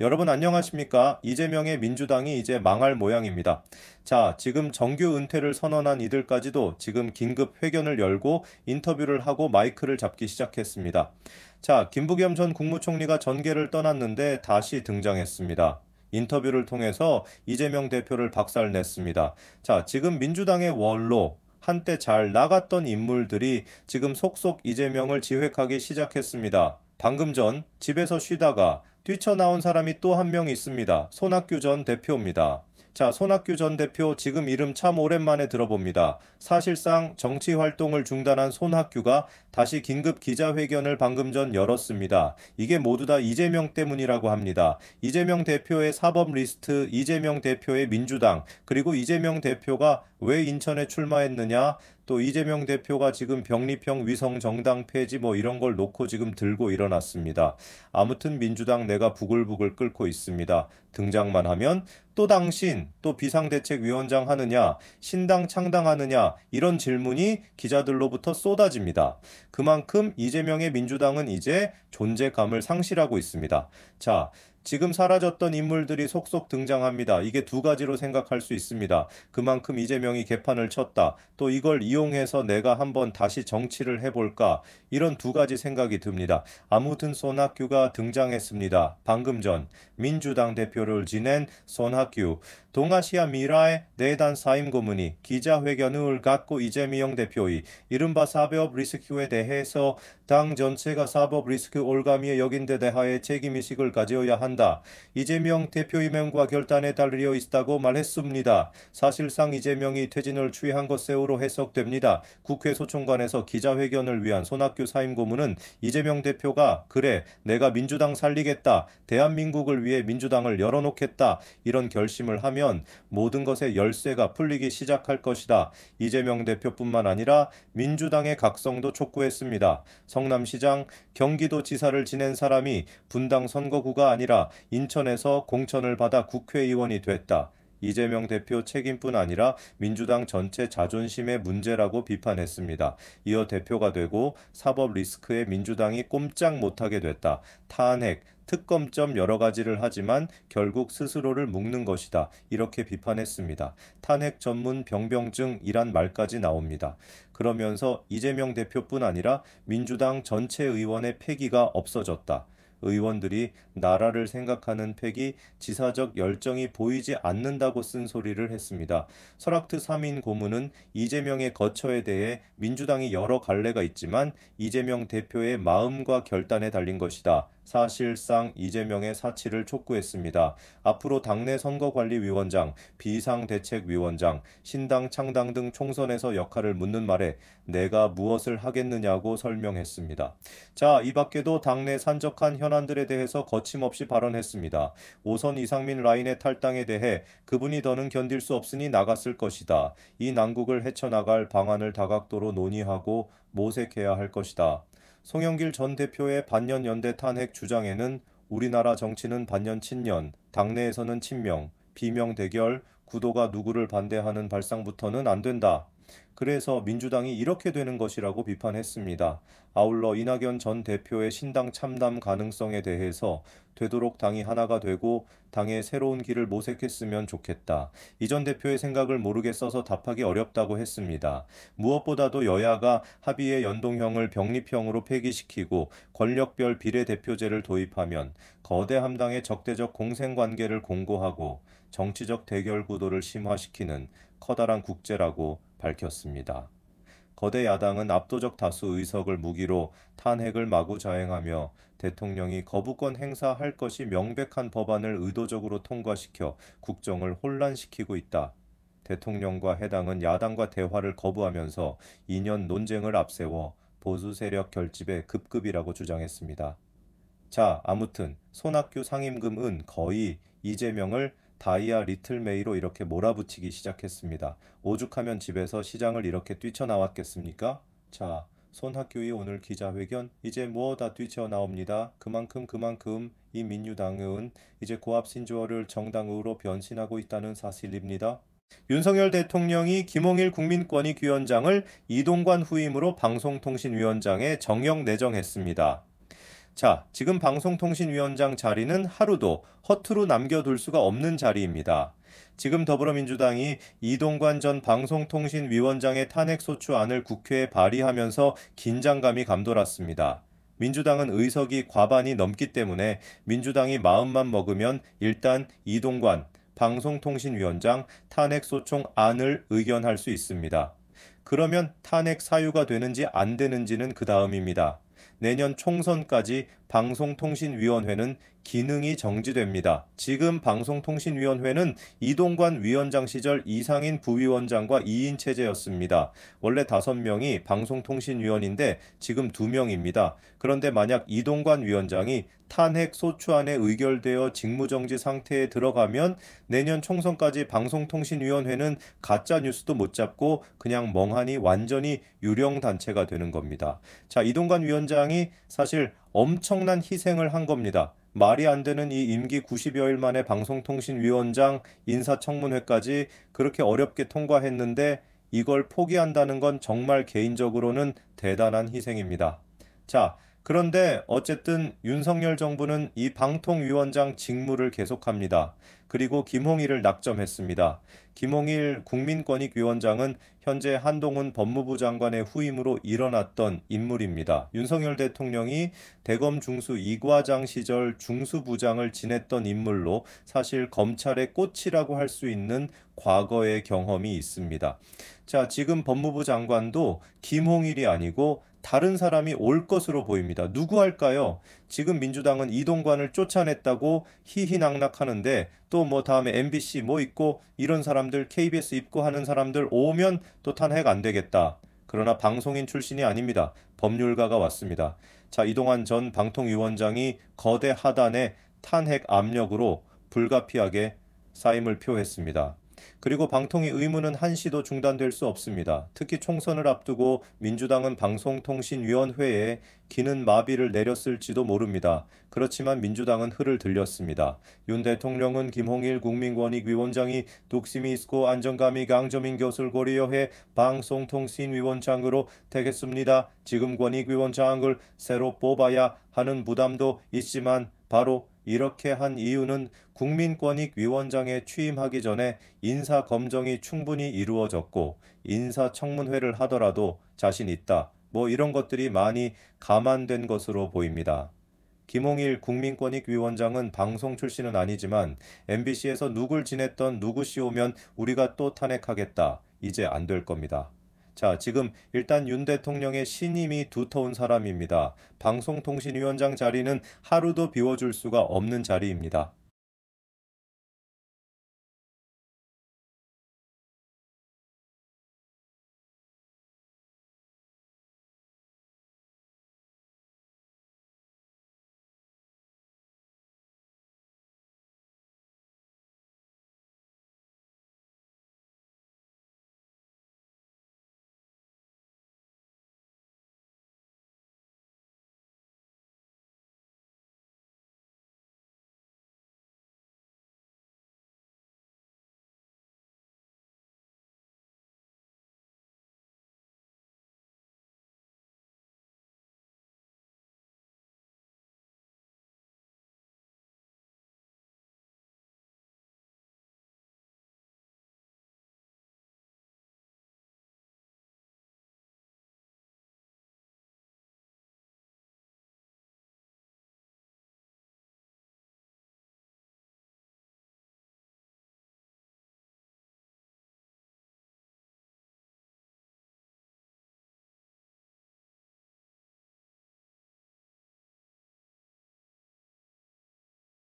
여러분 안녕하십니까? 이재명의 민주당이 이제 망할 모양입니다. 자, 지금 정규 은퇴를 선언한 이들까지도 지금 긴급 회견을 열고 인터뷰를 하고 마이크를 잡기 시작했습니다. 자, 김부겸 전 국무총리가 전계를 떠났는데 다시 등장했습니다. 인터뷰를 통해서 이재명 대표를 박살냈습니다. 자, 지금 민주당의 원로, 한때 잘 나갔던 인물들이 지금 속속 이재명을 지획하기 시작했습니다. 방금 전 집에서 쉬다가 뛰쳐나온 사람이 또 한 명 있습니다. 손학규 전 대표입니다. 자, 손학규 전 대표 지금 이름 참 오랜만에 들어봅니다. 사실상 정치 활동을 중단한 손학규가 다시 긴급 기자회견을 방금 전 열었습니다. 이게 모두 다 이재명 때문이라고 합니다. 이재명 대표의 사법 리스트, 이재명 대표의 민주당, 그리고 이재명 대표가 왜 인천에 출마했느냐, 또 이재명 대표가 지금 병리평 위성 정당 폐지 뭐 이런 걸 놓고 지금 들고 일어났습니다. 아무튼 민주당 내가 부글부글 끓고 있습니다. 등장만 하면 또 당신, 또 비상대책위원장 하느냐, 신당 창당하느냐, 이런 질문이 기자들로부터 쏟아집니다. 그만큼 이재명의 민주당은 이제 존재감을 상실하고 있습니다. 자, 지금 사라졌던 인물들이 속속 등장합니다. 이게 두 가지로 생각할 수 있습니다. 그만큼 이재명이 개판을 쳤다. 또 이걸 이용해서 내가 한번 다시 정치를 해볼까. 이런 두 가지 생각이 듭니다. 아무튼 손학규가 등장했습니다. 방금 전 민주당 대표를 지낸 손학규. 동아시아 미라의 내단 사임 고문이 기자회견을 갖고 이재명 대표의 이른바 사법 리스크에 대해서 당 전체가 사법 리스크 올가미에 여긴 데 대하여 책임의식을 가져야 한다. 이재명 대표의 명과 결단에 달려 있다고 말했습니다. 사실상 이재명이 퇴진을 취한 것으로 해석됩니다. 국회 소총관에서 기자회견을 위한 손학규 사임 고문은 이재명 대표가 그래 내가 민주당 살리겠다. 대한민국을 위해 민주당을 열어놓겠다. 이런 결심을 하면 모든 것의 열쇠가 풀리기 시작할 것이다. 이재명 대표뿐만 아니라 민주당의 각성도 촉구했습니다. 성남시장, 경기도지사를 지낸 사람이 분당 선거구가 아니라 인천에서 공천을 받아 국회의원이 됐다. 이재명 대표 책임뿐 아니라 민주당 전체 자존심의 문제라고 비판했습니다. 이어 대표가 되고 사법 리스크에 민주당이 꼼짝 못하게 됐다. 탄핵, 특검점 여러 가지를 하지만 결국 스스로를 묶는 것이다. 이렇게 비판했습니다. 탄핵 전문 병병증이란 말까지 나옵니다. 그러면서 이재명 대표뿐 아니라 민주당 전체 의원의 패기가 없어졌다. 의원들이 나라를 생각하는 패기, 지사적 열정이 보이지 않는다고 쓴소리를 했습니다. 설악트 3인 고문은 이재명의 거처에 대해 민주당이 여러 갈래가 있지만 이재명 대표의 마음과 결단에 달린 것이다. 사실상 이재명의 사치를 촉구했습니다. 앞으로 당내 선거관리위원장, 비상대책위원장, 신당 창당 등 총선에서 역할을 묻는 말에 내가 무엇을 하겠느냐고 설명했습니다. 자, 이 밖에도 당내 산적한 현안들에 대해서 거침없이 발언했습니다. 5선 이상민 라인의 탈당에 대해 그분이 더는 견딜 수 없으니 나갔을 것이다. 이 난국을 헤쳐나갈 방안을 다각도로 논의하고 모색해야 할 것이다. 송영길 전 대표의 반년 연대 탄핵 주장에는 우리나라 정치는 반년 친년, 당내에서는 친명, 비명 대결, 구도가 누구를 반대하는 발상부터는 안 된다. 그래서 민주당이 이렇게 되는 것이라고 비판했습니다. 아울러 이낙연 전 대표의 신당 참담 가능성에 대해서 되도록 당이 하나가 되고 당의 새로운 길을 모색했으면 좋겠다. 이 전 대표의 생각을 모르겠어서 답하기 어렵다고 했습니다. 무엇보다도 여야가 합의의 연동형을 병립형으로 폐기시키고 권력별 비례대표제를 도입하면 거대 함당의 적대적 공생관계를 공고하고 정치적 대결 구도를 심화시키는 커다란 국제라고 밝혔습니다. 거대 야당은 압도적 다수 의석을 무기로 탄핵을 마구 자행하며 대통령이 거부권 행사할 것이 명백한 법안을 의도적으로 통과시켜 국정을 혼란시키고 있다. 대통령과 해당은 야당과 대화를 거부하면서 2년 논쟁을 앞세워 보수 세력 결집의 급급이라고 주장했습니다. 자, 아무튼 손학규 상임금은 거의 이재명을 다이아 리틀메이로 이렇게 몰아붙이기 시작했습니다. 오죽하면 집에서 시장을 이렇게 뛰쳐나왔겠습니까? 자, 손학규의 오늘 기자회견 이제 뭐 다 뛰쳐나옵니다. 그만큼 이 민주당은 이제 고압 신조어를 정당으로 변신하고 있다는 사실입니다. 윤석열 대통령이 김홍일 국민권익위원장을 이동관 후임으로 방송통신위원장에 정형 내정했습니다. 자, 지금 방송통신위원장 자리는 하루도 허투루 남겨둘 수가 없는 자리입니다. 지금 더불어민주당이 이동관 전 방송통신위원장의 탄핵소추안을 국회에 발의하면서 긴장감이 감돌았습니다. 민주당은 의석이 과반이 넘기 때문에 민주당이 마음만 먹으면 일단 이동관 방송통신위원장 탄핵소추안을 의견할 수 있습니다. 그러면 탄핵 사유가 되는지 안 되는지는 그 다음입니다. 내년 총선까지 방송통신위원회는 기능이 정지됩니다. 지금 방송통신위원회는 이동관 위원장 시절 이상인 부위원장과 2인 체제였습니다. 원래 5명이 방송통신위원인데 지금 2명입니다. 그런데 만약 이동관 위원장이 탄핵 소추안에 의결되어 직무정지 상태에 들어가면 내년 총선까지 방송통신위원회는 가짜 뉴스도 못 잡고 그냥 멍하니 완전히 유령 단체가 되는 겁니다. 자, 이동관 위원장이 사실 엄청난 희생을 한 겁니다. 말이 안 되는 이 임기 90여일 만에 방송통신위원장 인사청문회까지 그렇게 어렵게 통과했는데 이걸 포기한다는 건 정말 개인적으로는 대단한 희생입니다. 자, 그런데 어쨌든 윤석열 정부는 이 방통위원장 직무를 계속합니다. 그리고 김홍일을 낙점했습니다. 김홍일 국민권익위원장은 현재 한동훈 법무부 장관의 후임으로 일어났던 인물입니다. 윤석열 대통령이 대검 중수 이과장 시절 중수부장을 지냈던 인물로 사실 검찰의 꽃이라고 할 수 있는 과거의 경험이 있습니다. 자, 지금 법무부 장관도 김홍일이 아니고 다른 사람이 올 것으로 보입니다. 누구 할까요? 지금 민주당은 이동관을 쫓아냈다고 희희낙낙하는데 또 뭐 다음에 MBC 뭐 있고 이런 사람들 KBS 입고 하는 사람들 오면 또 탄핵 안 되겠다. 그러나 방송인 출신이 아닙니다. 법률가가 왔습니다. 자, 이동관 전 방통위원장이 거대 하단의 탄핵 압력으로 불가피하게 사임을 표했습니다. 그리고 방통위 의무는 한시도 중단될 수 없습니다. 특히 총선을 앞두고 민주당은 방송통신위원회에 기는 마비를 내렸을지도 모릅니다. 그렇지만 민주당은 흐를 들렸습니다. 윤 대통령은 김홍일 국민권익위원장이 독심이 있고 안정감이 강점인 것을 고려해 방송통신위원장으로 택했습니다. 지금 권익위원장을 새로 뽑아야 하는 부담도 있지만 바로 이렇게 한 이유는 국민권익위원장에 취임하기 전에 인사검증이 충분히 이루어졌고 인사청문회를 하더라도 자신 있다. 뭐 이런 것들이 많이 감안된 것으로 보입니다. 김홍일 국민권익위원장은 방송 출신은 아니지만 MBC에서 누굴 지냈던 누구시 오면 우리가 또 탄핵하겠다. 이제 안 될 겁니다. 자, 지금 일단 윤 대통령의 신임이 두터운 사람입니다. 방송통신위원장 자리는 하루도 비워줄 수가 없는 자리입니다.